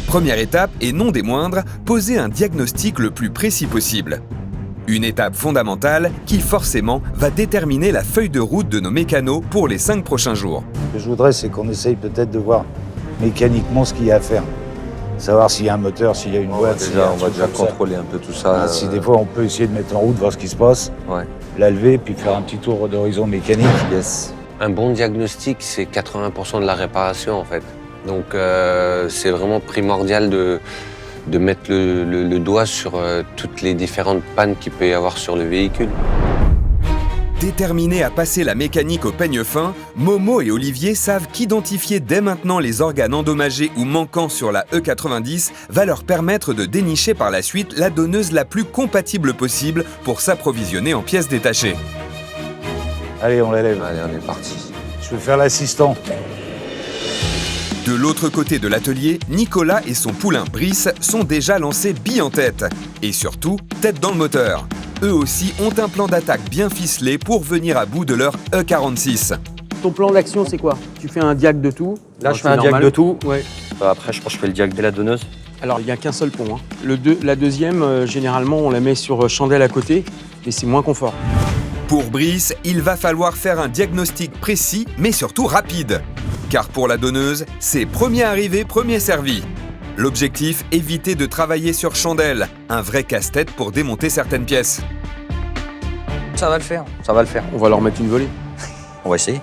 Première étape, et non des moindres, poser un diagnostic le plus précis possible. Une étape fondamentale qui, forcément, va déterminer la feuille de route de nos mécanos pour les 5 prochains jours. Ce que je voudrais, c'est qu'on essaye peut-être de voir mécaniquement ce qu'il y a à faire. Savoir s'il y a un moteur, s'il y a une boîte. On va déjà contrôler un peu tout ça. Si des fois, on peut essayer de mettre en route, voir ce qui se passe, la lever, puis faire un petit tour d'horizon mécanique. Yes. Un bon diagnostic, c'est 80% de la réparation, en fait. Donc, c'est vraiment primordial de mettre le doigt sur toutes les différentes pannes qu'il peut y avoir sur le véhicule. Déterminés à passer la mécanique au peigne fin, Momo et Olivier savent qu'identifier dès maintenant les organes endommagés ou manquants sur la E90 va leur permettre de dénicher par la suite la donneuse la plus compatible possible pour s'approvisionner en pièces détachées. Allez, on la lève. Allez, on est parti. Je vais faire l'assistant. De l'autre côté de l'atelier, Nicolas et son poulain Brice sont déjà lancés billes en tête. Et surtout, tête dans le moteur. Eux aussi ont un plan d'attaque bien ficelé pour venir à bout de leur E46. Ton plan d'action, c'est quoi? Tu fais un diag de tout? Là, je fais un diag de tout. Ouais. Après, je pense que je fais le diag de la donneuse. Alors, il n'y a qu'un seul pont. La deuxième, généralement, on la met sur chandelle à côté, mais c'est moins confort. Pour Brice, il va falloir faire un diagnostic précis, mais surtout rapide. Car pour la donneuse, c'est premier arrivé, premier servi. L'objectif, éviter de travailler sur chandelle, un vrai casse-tête pour démonter certaines pièces. Ça va le faire, ça va le faire. On va leur mettre une volée. On va essayer.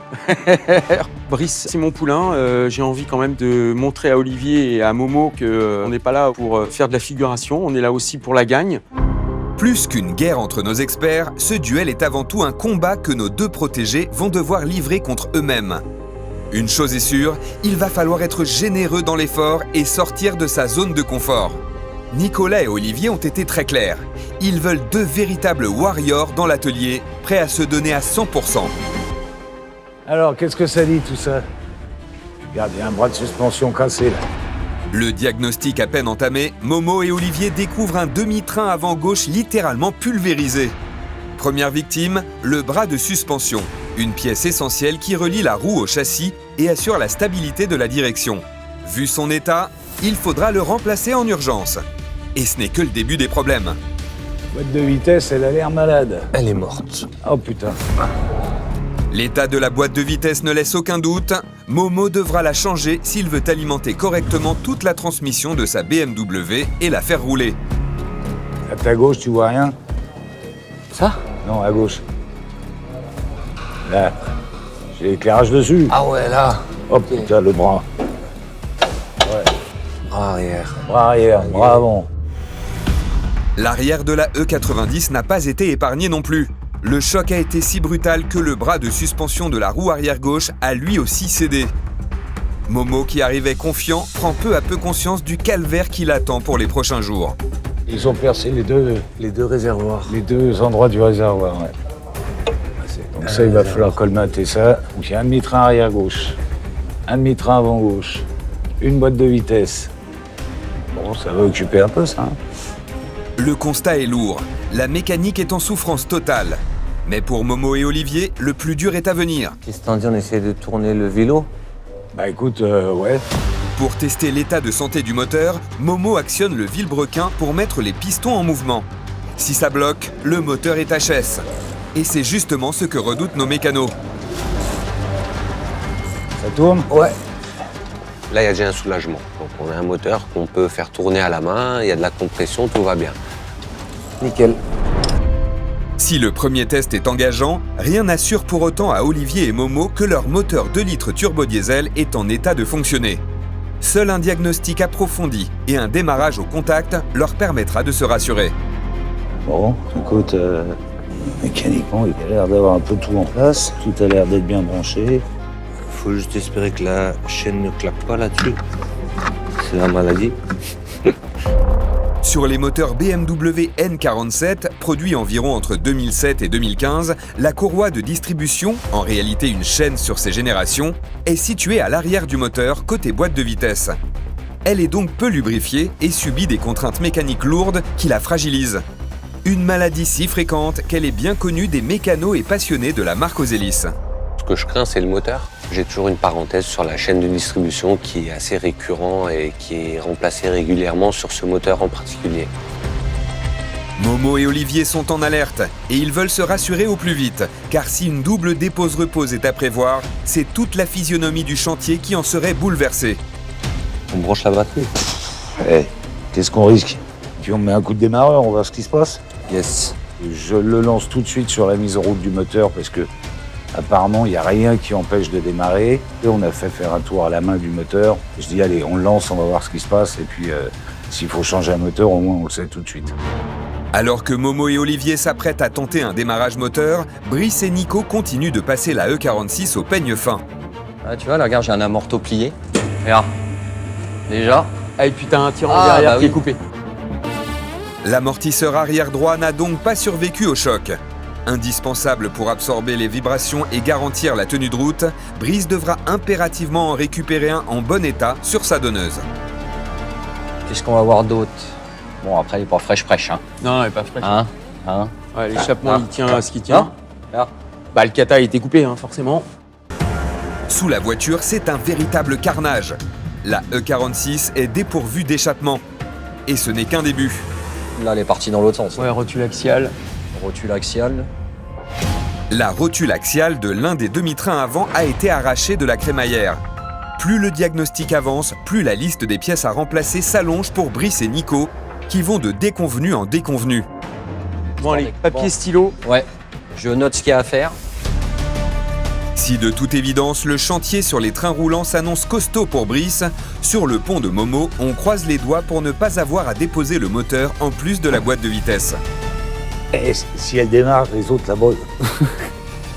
Brice, c'est mon poulain. J'ai envie quand même de montrer à Olivier et à Momo qu'on n'est pas là pour faire de la figuration, on est là aussi pour la gagne. Plus qu'une guerre entre nos experts, ce duel est avant tout un combat que nos deux protégés vont devoir livrer contre eux-mêmes. Une chose est sûre, il va falloir être généreux dans l'effort et sortir de sa zone de confort. Nicolas et Olivier ont été très clairs. Ils veulent deux véritables warriors dans l'atelier, prêts à se donner à 100%. Alors, qu'est-ce que ça dit tout ça? Regarde, il y a un bras de suspension cassé là. Le diagnostic à peine entamé, Momo et Olivier découvrent un demi-train avant gauche littéralement pulvérisé. Première victime, le bras de suspension, une pièce essentielle qui relie la roue au châssis et assure la stabilité de la direction. Vu son état, il faudra le remplacer en urgence. Et ce n'est que le début des problèmes. La boîte de vitesse, elle a l'air malade. Elle est morte. Oh putain. L'état de la boîte de vitesse ne laisse aucun doute. Momo devra la changer s'il veut alimenter correctement toute la transmission de sa BMW et la faire rouler. À ta gauche, tu vois rien? Ça? Non, à gauche. Là, j'ai l'éclairage dessus. Ah ouais, là. Oh putain, le bras. Bras arrière. Bras arrière, bras avant. L'arrière de la E90 n'a pas été épargné non plus. Le choc a été si brutal que le bras de suspension de la roue arrière gauche a lui aussi cédé. Momo, qui arrivait confiant, prend peu à peu conscience du calvaire qui l'attend pour les prochains jours. Ils ont percé les deux réservoirs. Les deux endroits du réservoir, ouais. Donc ça, il va falloir colmater ça. Donc il y a un demi-train arrière gauche, un demi-train avant gauche, une boîte de vitesse. Bon, ça va occuper un peu ça. Hein. Le constat est lourd. La mécanique est en souffrance totale. Mais pour Momo et Olivier, le plus dur est à venir. Qu'est-ce que t'en dis, on essaie de tourner le vélo? Bah écoute, ouais. Pour tester l'état de santé du moteur, Momo actionne le vilebrequin pour mettre les pistons en mouvement. Si ça bloque, le moteur est HS. Et c'est justement ce que redoutent nos mécanos. Ça tourne? Ouais. Là, il y a déjà un soulagement. Donc, on a un moteur qu'on peut faire tourner à la main, il y a de la compression, tout va bien. Nickel. Si le premier test est engageant, rien n'assure pour autant à Olivier et Momo que leur moteur 2 litres turbo-diesel est en état de fonctionner. Seul un diagnostic approfondi et un démarrage au contact leur permettra de se rassurer. Bon, écoute, mécaniquement, il a l'air d'avoir un peu tout en place. Tout a l'air d'être bien branché. Faut juste espérer que la chaîne ne claque pas là-dessus. C'est la maladie. Sur les moteurs BMW N47, produits environ entre 2007 et 2015, la courroie de distribution, en réalité une chaîne sur ces générations, est située à l'arrière du moteur, côté boîte de vitesse. Elle est donc peu lubrifiée et subit des contraintes mécaniques lourdes qui la fragilisent. Une maladie si fréquente qu'elle est bien connue des mécanos et passionnés de la marque Ozelis. Ce que je crains, c'est le moteur. J'ai toujours une parenthèse sur la chaîne de distribution qui est assez récurrent et qui est remplacé régulièrement sur ce moteur en particulier. Momo et Olivier sont en alerte et ils veulent se rassurer au plus vite, car si une double dépose-repose est à prévoir, c'est toute la physionomie du chantier qui en serait bouleversée. On branche la batterie. Eh, qu'est-ce qu'on risque? Puis on met un coup de démarreur, on va voir ce qui se passe. Yes. Je le lance tout de suite sur la mise en route du moteur parce que apparemment il n'y a rien qui empêche de démarrer. Et on a fait faire un tour à la main du moteur. Je dis allez, on le lance, on va voir ce qui se passe. Et puis s'il faut changer un moteur, au moins on le sait tout de suite. Alors que Momo et Olivier s'apprêtent à tenter un démarrage moteur, Brice et Nico continuent de passer la E46 au peigne fin. Ah, tu vois, là, regarde, j'ai un amorto plié. Regarde. Déjà. Ah, et puis t'as un tirant Ah, derrière bah qui est oui. coupé. L'amortisseur arrière droit n'a donc pas survécu au choc. Indispensable pour absorber les vibrations et garantir la tenue de route, Brice devra impérativement en récupérer un en bon état sur sa donneuse. Qu'est-ce qu'on va voir d'autre? Bon, après, il est pas fraîche, hein. Non, elle est pas fraîche. Hein. Ouais, l'échappement, Ah. il tient à ce qu'il tient. Là. Bah, le kata a été coupé, hein, forcément. Sous la voiture, c'est un véritable carnage. La E46 est dépourvue d'échappement. Et ce n'est qu'un début. Là, elle est partie dans l'autre sens. Ouais, rotule axiale. Rotule axiale. La rotule axiale de l'un des demi-trains avant a été arrachée de la crémaillère. Plus le diagnostic avance, plus la liste des pièces à remplacer s'allonge pour Brice et Nico, qui vont de déconvenu en déconvenu. Bon, allez, papier, stylo. Ouais. Je note ce qu'il y a à faire. Si de toute évidence, le chantier sur les trains roulants s'annonce costaud pour Brice, sur le pont de Momo, on croise les doigts pour ne pas avoir à déposer le moteur en plus de la boîte de vitesse. Et si elle démarre, les autres la brûlent.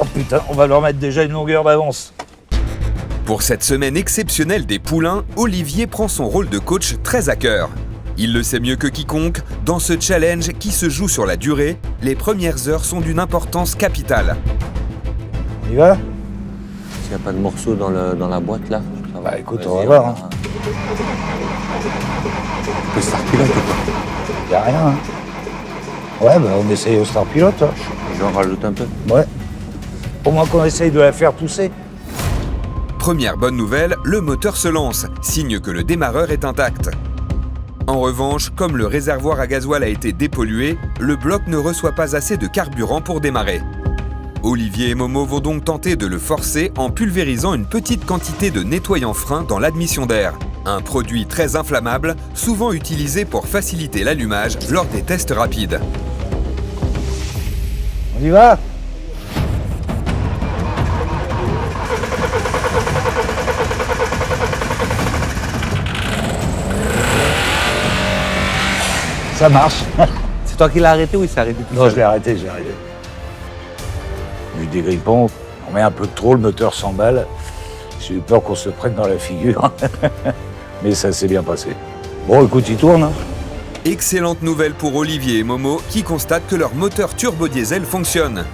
Oh putain, on va leur mettre déjà une longueur d'avance. Pour cette semaine exceptionnelle des poulains, Olivier prend son rôle de coach très à cœur. Il le sait mieux que quiconque, dans ce challenge qui se joue sur la durée, les premières heures sont d'une importance capitale. On y va? S'il n'y a pas de morceaux dans la boîte là, ça va. Bah écoute, Vas-y, on va voir. Hein. On peut start pilote ou pas? Y a rien. Hein. Ouais, bah on essaye au Star Pilote. Hein. J'en rajoute un peu. Ouais. Au moins qu'on essaye de la faire tousser. Première bonne nouvelle, le moteur se lance, signe que le démarreur est intact. En revanche, comme le réservoir à gasoil a été dépollué, le bloc ne reçoit pas assez de carburant pour démarrer. Olivier et Momo vont donc tenter de le forcer en pulvérisant une petite quantité de nettoyant frein dans l'admission d'air. Un produit très inflammable, souvent utilisé pour faciliter l'allumage lors des tests rapides. On y va? Ça marche. C'est toi qui l'as arrêté ou il s'est arrêté tout Non, seul? je l'ai arrêté, Vu des grippons, on met un peu de trop, le moteur s'emballe. J'ai eu peur qu'on se prenne dans la figure. Mais ça s'est bien passé. Bon, écoute, il tourne. Hein. Excellente nouvelle pour Olivier et Momo qui constatent que leur moteur turbo-diesel fonctionne.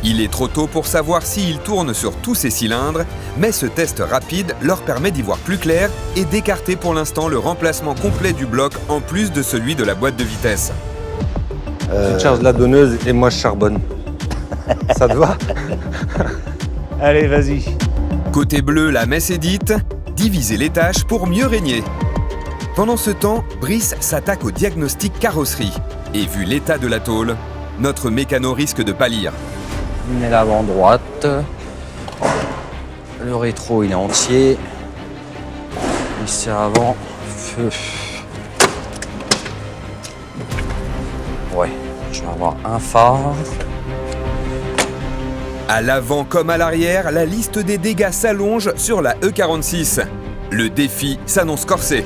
Il est trop tôt pour savoir s'il tourne sur tous ses cylindres, mais ce test rapide leur permet d'y voir plus clair et d'écarter pour l'instant le remplacement complet du bloc en plus de celui de la boîte de vitesse. Tu charges la donneuse et moi je charbonne. Ça te va? Allez, vas-y. Côté bleu, la messe est dite, diviser les tâches pour mieux régner. Pendant ce temps, Brice s'attaque au diagnostic carrosserie. Et vu l'état de la tôle, notre mécano risque de pâlir. On met l'avant droite. Le rétro, il est entier. Ici avant. Feu. Ouais, je vais avoir un phare. À l'avant comme à l'arrière, la liste des dégâts s'allonge sur la E46. Le défi s'annonce corsé.